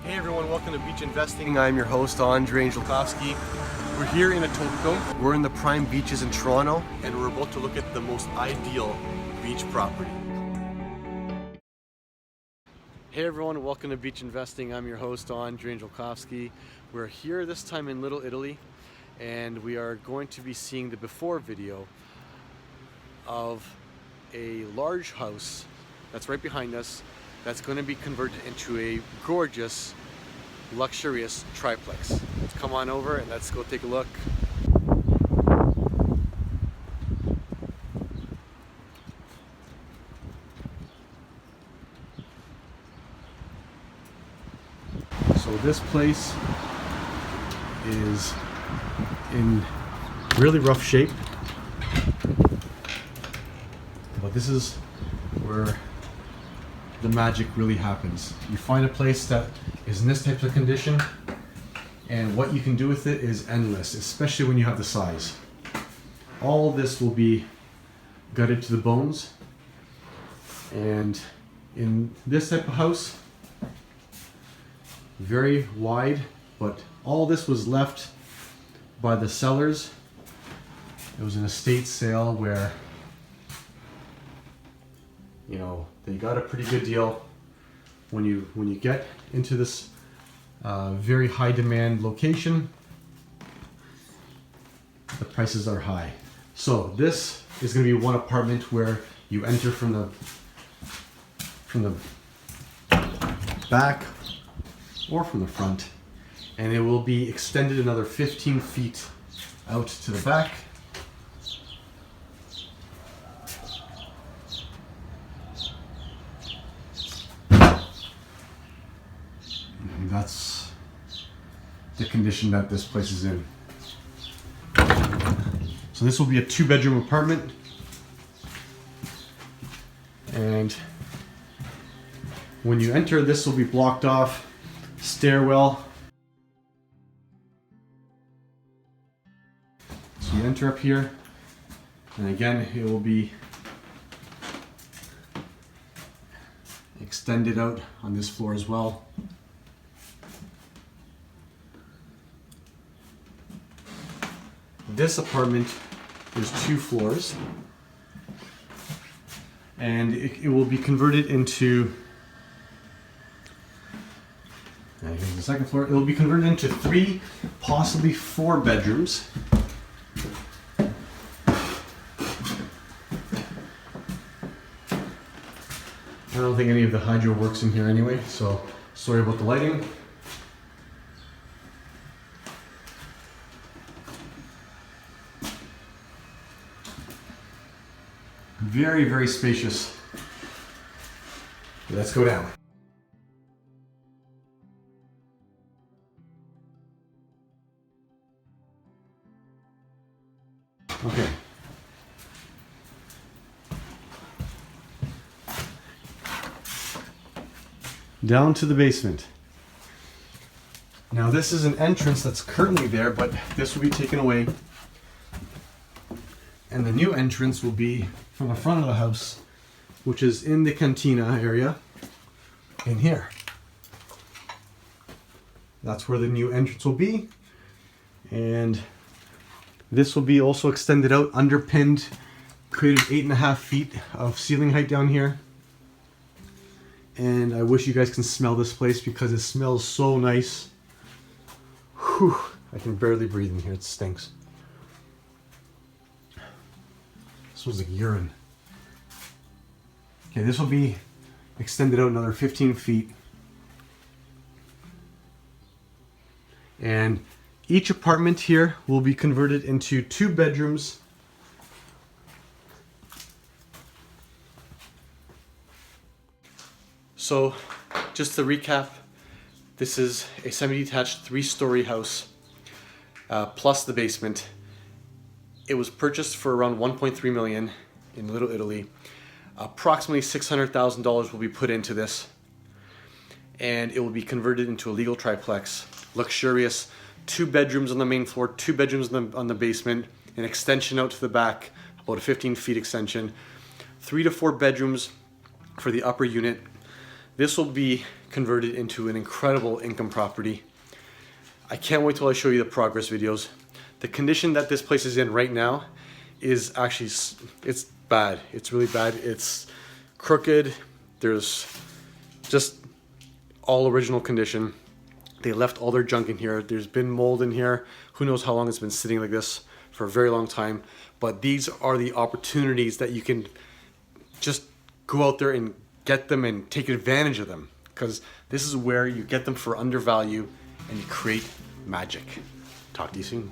Hey everyone, welcome to Beach Investing. I'm your host, Andrei Angelkovski. We're here in Etobicoke. We're in the prime beaches in Toronto, and we're about to look at the most ideal beach property. Hey everyone, welcome to Beach Investing. I'm your host, Andrei Angelkovski. We're here this time in Little Italy, and we are going to be seeing the before video of a large house that's right behind us that's going to be converted into a gorgeous, luxurious triplex. Let's come on over and let's go take a look. So this place is in really rough shape, but this is where the magic really happens. You find a place that is in this type of condition, and what you can do with it is endless, especially when you have the size. All of this will be gutted to the bones, and in this type of house, very wide, but all this was left by the sellers. It was an estate sale where, you know, they got a pretty good deal. When you get into this very high demand location, the prices are high. So this is going to be one apartment where you enter from the back or from the front, and it will be extended another 15 feet out to the back. And that's the condition that this place is in. So this will be a 2-bedroom apartment, and when you enter, this will be blocked off. Stairwell. So you enter up here, and again it will be extended out on this floor as well. This apartment is 2 floors, and it will be converted into, here's the second floor. It will be converted into 3, possibly 4 bedrooms. I don't think any of the hydro works in here anyway, so sorry about the lighting. Very, very spacious. Let's go down. Okay. Down to the basement. Now this is an entrance that's currently there, but this will be taken away. And the new entrance will be from the front of the house, which is in the cantina area in here. That's where the new entrance will be. And this will be also extended out, underpinned, created 8.5 feet of ceiling height down here. And I wish you guys can smell this place because it smells so nice. Whew, I can barely breathe in here, it stinks. Smells like urine. Okay, this will be extended out another 15 feet. And each apartment here will be converted into 2 bedrooms. So, just to recap, this is a semi-detached 3-story house, plus the basement. It was purchased for around 1.3 million in Little Italy. Approximately $600,000 will be put into this, and it will be converted into a legal triplex, luxurious. 2 bedrooms on the main floor, 2 bedrooms on the basement, an extension out to the back, about a 15 feet extension, 3 to 4 bedrooms for the upper unit. This will be converted into an incredible income property. I can't wait till I show you the progress videos. The condition that this place is in right now is actually, it's bad. It's really bad. It's crooked. There's just all original condition. They left all their junk in here. There's been mold in here. Who knows how long it's been sitting like this, for a very long time. But these are the opportunities that you can just go out there and get them and take advantage of them, because this is where you get them for undervalue and you create magic. Talk to you soon.